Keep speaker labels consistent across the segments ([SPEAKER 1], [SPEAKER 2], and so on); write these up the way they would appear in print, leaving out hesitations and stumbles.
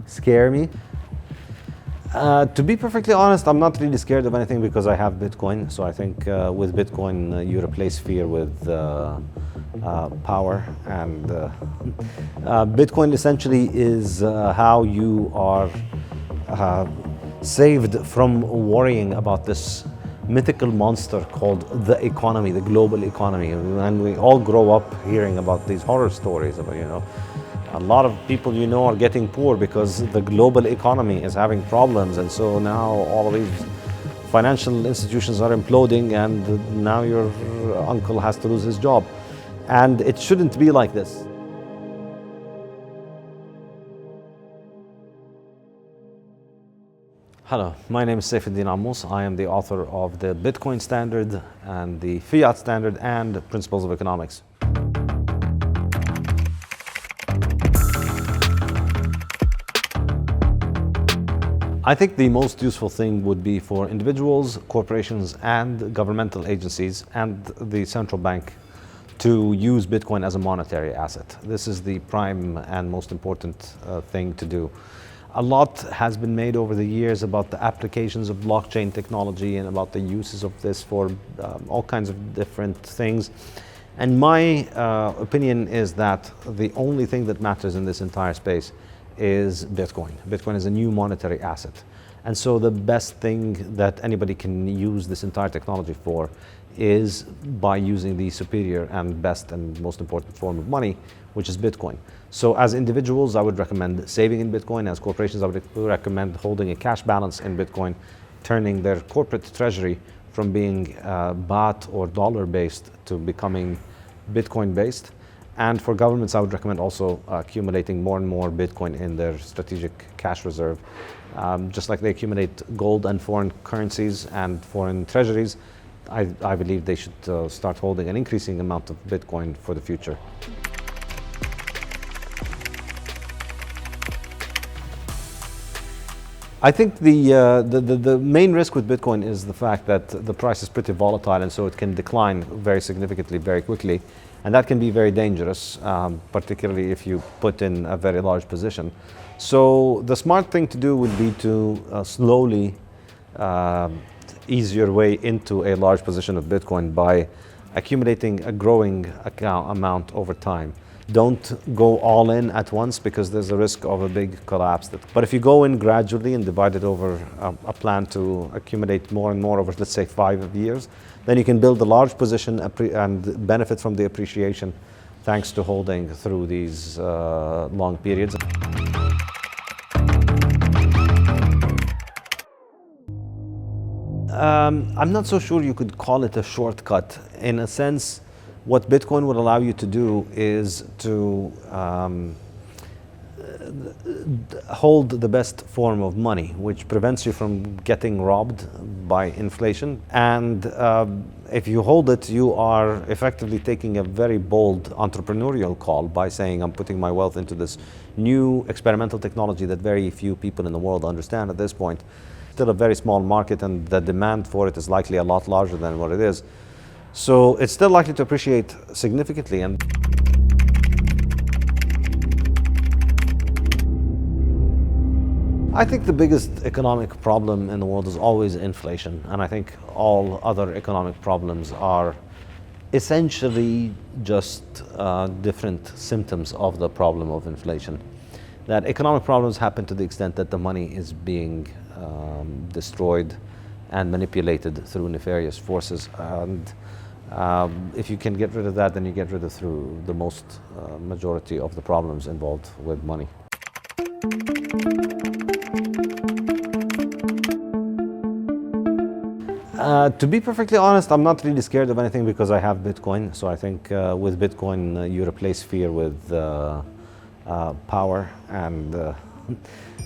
[SPEAKER 1] scare me. To be perfectly honest, I'm not really scared of anything because I have Bitcoin. So I think with Bitcoin, you replace fear with power. And Bitcoin essentially is how you are saved from worrying about this mythical monster called the economy, the global economy. And we all grow up hearing about these horror stories about, a lot of people are getting poor because the global economy is having problems, and so now all of these financial institutions are imploding, and now your uncle has to lose his job. And it shouldn't be like this. Hello, my name is Saifedean Ammous. I am the author of the Bitcoin Standard and the Fiat Standard and Principles of Economics. I think the most useful thing would be for individuals, corporations, and governmental agencies and the central bank to use Bitcoin as a monetary asset. This is the prime and most important thing to do. A lot has been made over the years about the applications of blockchain technology and about the uses of this for all kinds of different things. And my opinion is that the only thing that matters in this entire space is Bitcoin. Bitcoin is a new monetary asset. And so the best thing that anybody can use this entire technology for is by using the superior and best and most important form of money, which is Bitcoin. So as individuals, I would recommend saving in Bitcoin. As corporations, I would recommend holding a cash balance in Bitcoin, turning their corporate treasury from being baht or dollar based to becoming Bitcoin based. And for governments, I would recommend also accumulating more and more Bitcoin in their strategic cash reserve. Just like they accumulate gold and foreign currencies and foreign treasuries, I believe they should start holding an increasing amount of Bitcoin for the future. I think the main risk with Bitcoin is the fact that the price is pretty volatile, and so it can decline very significantly, very quickly. And that can be very dangerous, particularly if you put in a very large position. So the smart thing to do would be to slowly ease your way into a large position of Bitcoin by accumulating a growing amount over time. Don't go all in at once because there's a risk of a big collapse. But if you go in gradually and divide it over a plan to accumulate more and more over, let's say, 5 years, then you can build a large position and benefit from the appreciation thanks to holding through these long periods. I'm not so sure you could call it a shortcut. In a sense, what Bitcoin would allow you to do is to hold the best form of money, which prevents you from getting robbed by inflation. And if you hold it, you are effectively taking a very bold entrepreneurial call by saying, I'm putting my wealth into this new experimental technology that very few people in the world understand at this point. Still a very small market, and the demand for it is likely a lot larger than what it is. So it's still likely to appreciate significantly. And I think the biggest economic problem in the world is always inflation, and I think all other economic problems are essentially just different symptoms of the problem of inflation. That economic problems happen to the extent that the money is being destroyed and manipulated through nefarious forces, and if you can get rid of that, then you get rid of through the most majority of the problems involved with money. To be perfectly honest, I'm not really scared of anything because I have Bitcoin. So I think with Bitcoin, you replace fear with power. And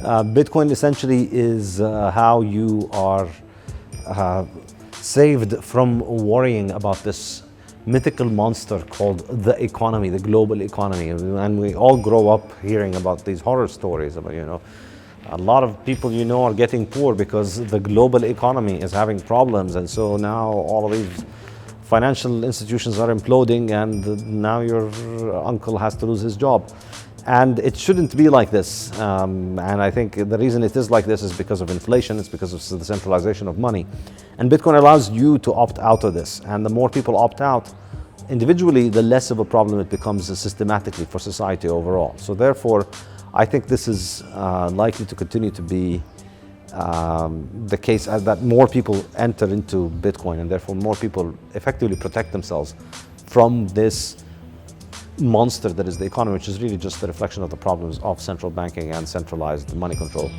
[SPEAKER 1] Bitcoin essentially is how you are saved from worrying about this mythical monster called the economy, the global economy. And we all grow up hearing about these horror stories about, a lot of people are getting poor because the global economy is having problems, and so now all of these financial institutions are imploding, and now your uncle has to lose his job. And it shouldn't be like this. And I think the reason it is like this is because of inflation, it's because of the centralization of money. And Bitcoin allows you to opt out of this. And the more people opt out individually, the less of a problem it becomes systematically for society overall. So therefore, I think this is likely to continue to be the case as that more people enter into Bitcoin, and therefore more people effectively protect themselves from this monster that is the economy, which is really just the reflection of the problems of central banking and centralized money control.